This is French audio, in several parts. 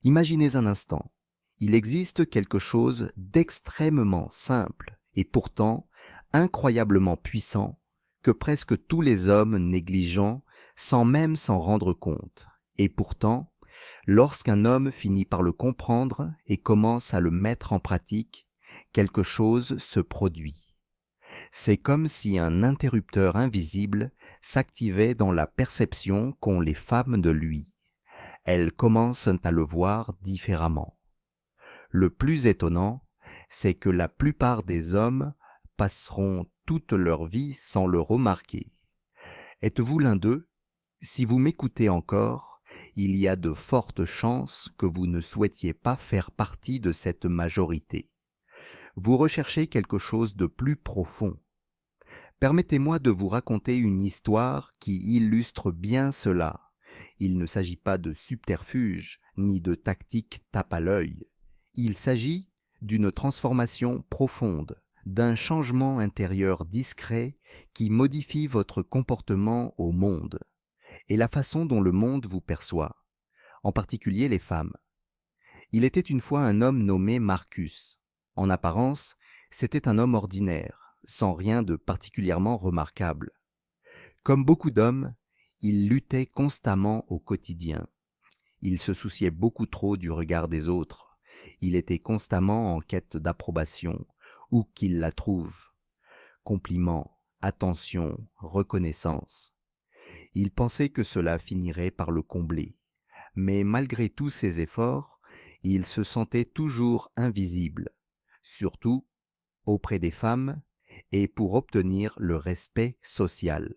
Imaginez un instant, il existe quelque chose d'extrêmement simple et pourtant incroyablement puissant que presque tous les hommes négligent sans même s'en rendre compte. Et pourtant, lorsqu'un homme finit par le comprendre et commence à le mettre en pratique, quelque chose se produit. C'est comme si un interrupteur invisible s'activait dans la perception qu'ont les femmes de lui. Elles commencent à le voir différemment. Le plus étonnant, c'est que la plupart des hommes passeront toute leur vie sans le remarquer. Êtes-vous l'un d'eux? Si vous m'écoutez encore, il y a de fortes chances que vous ne souhaitiez pas faire partie de cette majorité. Vous recherchez quelque chose de plus profond. Permettez-moi de vous raconter une histoire qui illustre bien cela. Il ne s'agit pas de subterfuge, ni de tactique tape à l'œil. Il s'agit d'une transformation profonde, d'un changement intérieur discret qui modifie votre comportement au monde et la façon dont le monde vous perçoit, en particulier les femmes. Il était une fois un homme nommé Marcus. En apparence, c'était un homme ordinaire, sans rien de particulièrement remarquable. Comme beaucoup d'hommes, il luttait constamment au quotidien. Il se souciait beaucoup trop du regard des autres. Il était constamment en quête d'approbation, où qu'il la trouve. Compliments, attention, reconnaissance. Il pensait que cela finirait par le combler. Mais malgré tous ses efforts, il se sentait toujours invisible, surtout auprès des femmes et pour obtenir le respect social.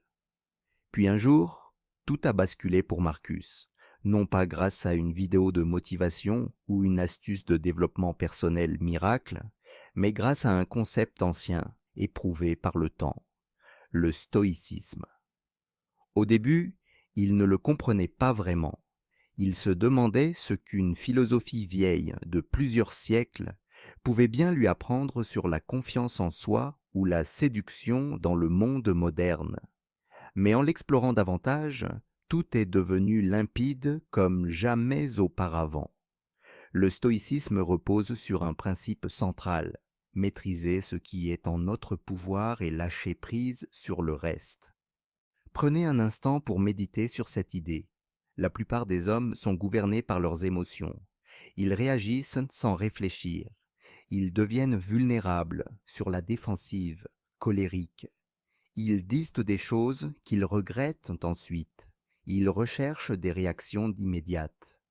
Puis un jour, tout a basculé pour Marcus, non pas grâce à une vidéo de motivation ou une astuce de développement personnel miracle, mais grâce à un concept ancien, éprouvé par le temps, le stoïcisme. Au début, il ne le comprenait pas vraiment. Il se demandait ce qu'une philosophie vieille de plusieurs siècles pouvait bien lui apprendre sur la confiance en soi ou la séduction dans le monde moderne. Mais en l'explorant davantage, tout est devenu limpide comme jamais auparavant. Le stoïcisme repose sur un principe central, maîtriser ce qui est en notre pouvoir et lâcher prise sur le reste. Prenez un instant pour méditer sur cette idée. La plupart des hommes sont gouvernés par leurs émotions. Ils réagissent sans réfléchir. Ils deviennent vulnérables, sur la défensive, colériques. Ils disent des choses qu'ils regrettent ensuite. Ils recherchent des réactions immédiates.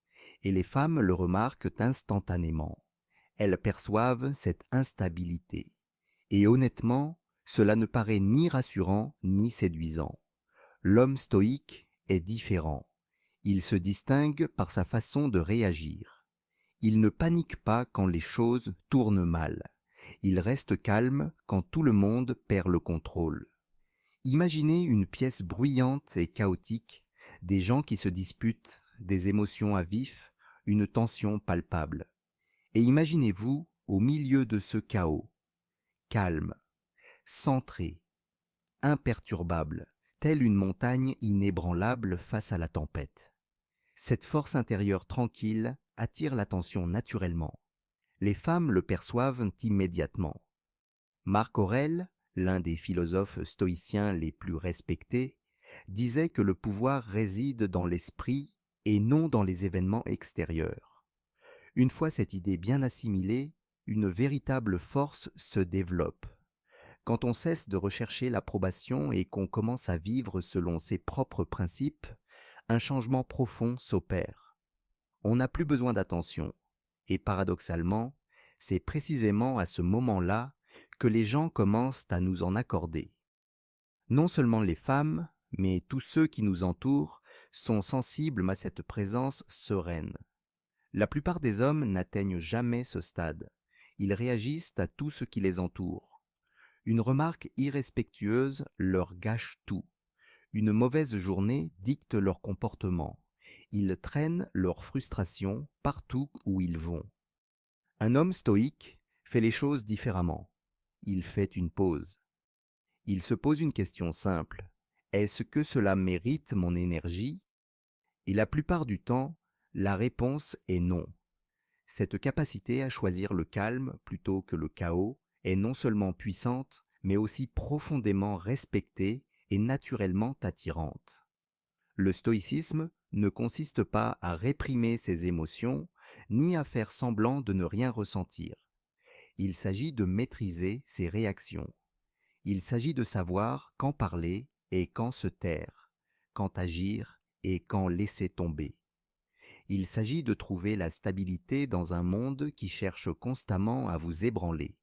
Et les femmes le remarquent instantanément. Elles perçoivent cette instabilité. Et honnêtement, cela ne paraît ni rassurant ni séduisant. L'homme stoïque est différent. Il se distingue par sa façon de réagir. Il ne panique pas quand les choses tournent mal. Il reste calme quand tout le monde perd le contrôle. Imaginez une pièce bruyante et chaotique, des gens qui se disputent, des émotions à vif, une tension palpable. Et imaginez-vous au milieu de ce chaos, calme, centré, imperturbable, telle une montagne inébranlable face à la tempête. Cette force intérieure tranquille attire l'attention naturellement. Les femmes le perçoivent immédiatement. Marc Aurèle, l'un des philosophes stoïciens les plus respectés, disait que le pouvoir réside dans l'esprit et non dans les événements extérieurs. Une fois cette idée bien assimilée, une véritable force se développe. Quand on cesse de rechercher l'approbation et qu'on commence à vivre selon ses propres principes, un changement profond s'opère. On n'a plus besoin d'attention. Et paradoxalement, c'est précisément à ce moment-là que les gens commencent à nous en accorder. Non seulement les femmes, mais tous ceux qui nous entourent sont sensibles à cette présence sereine. La plupart des hommes n'atteignent jamais ce stade. Ils réagissent à tout ce qui les entoure. Une remarque irrespectueuse leur gâche tout. Une mauvaise journée dicte leur comportement. Ils traînent leur frustration partout où ils vont. Un homme stoïque fait les choses différemment. Il fait une pause. Il se pose une question simple. Est-ce que cela mérite mon énergie? Et la plupart du temps, la réponse est non. Cette capacité à choisir le calme plutôt que le chaos est non seulement puissante, mais aussi profondément respectée et naturellement attirante. Le stoïcisme ne consiste pas à réprimer ses émotions, ni à faire semblant de ne rien ressentir. Il s'agit de maîtriser ses réactions. Il s'agit de savoir quand parler et quand se taire, quand agir et quand laisser tomber. Il s'agit de trouver la stabilité dans un monde qui cherche constamment à vous ébranler.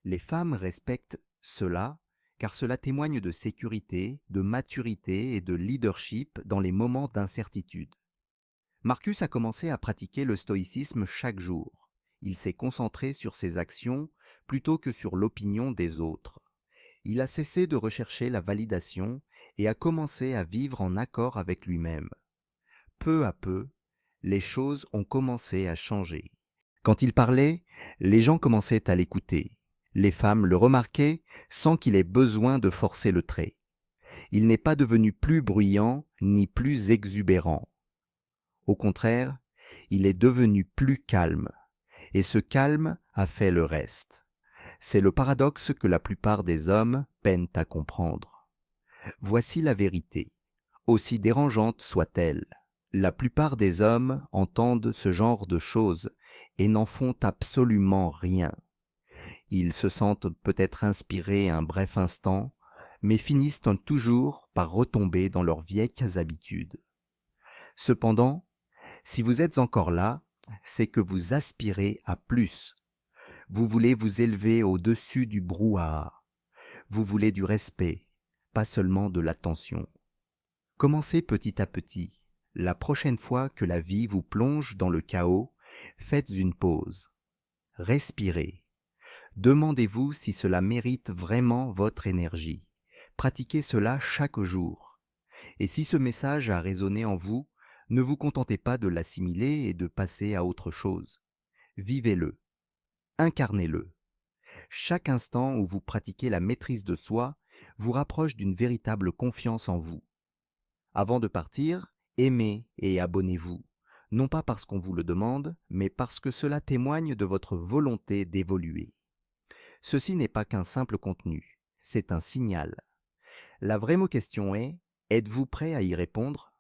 Les femmes respectent cela car cela témoigne de sécurité, de maturité et de leadership dans les moments d'incertitude. Marcus a commencé à pratiquer le stoïcisme chaque jour. Il s'est concentré sur ses actions plutôt que sur l'opinion des autres. Il a cessé de rechercher la validation et a commencé à vivre en accord avec lui-même. Peu à peu, les choses ont commencé à changer. Quand il parlait, les gens commençaient à l'écouter. Les femmes le remarquaient sans qu'il ait besoin de forcer le trait. Il n'est pas devenu plus bruyant ni plus exubérant. Au contraire, il est devenu plus calme. Et ce calme a fait le reste. C'est le paradoxe que la plupart des hommes peinent à comprendre. Voici la vérité, aussi dérangeante soit-elle. La plupart des hommes entendent ce genre de choses et n'en font absolument rien. Ils se sentent peut-être inspirés un bref instant, mais finissent toujours par retomber dans leurs vieilles habitudes. Cependant, si vous êtes encore là, c'est que vous aspirez à plus. Vous voulez vous élever au-dessus du brouhaha. Vous voulez du respect, pas seulement de l'attention. Commencez petit à petit. La prochaine fois que la vie vous plonge dans le chaos, faites une pause. Respirez. Demandez-vous si cela mérite vraiment votre énergie. Pratiquez cela chaque jour. Et si ce message a résonné en vous, ne vous contentez pas de l'assimiler et de passer à autre chose. Vivez-le. Incarnez-le. Chaque instant où vous pratiquez la maîtrise de soi vous rapproche d'une véritable confiance en vous. Avant de partir, aimez et abonnez-vous, non pas parce qu'on vous le demande, mais parce que cela témoigne de votre volonté d'évoluer. Ceci n'est pas qu'un simple contenu, c'est un signal. La vraie question est, êtes-vous prêt à y répondre ?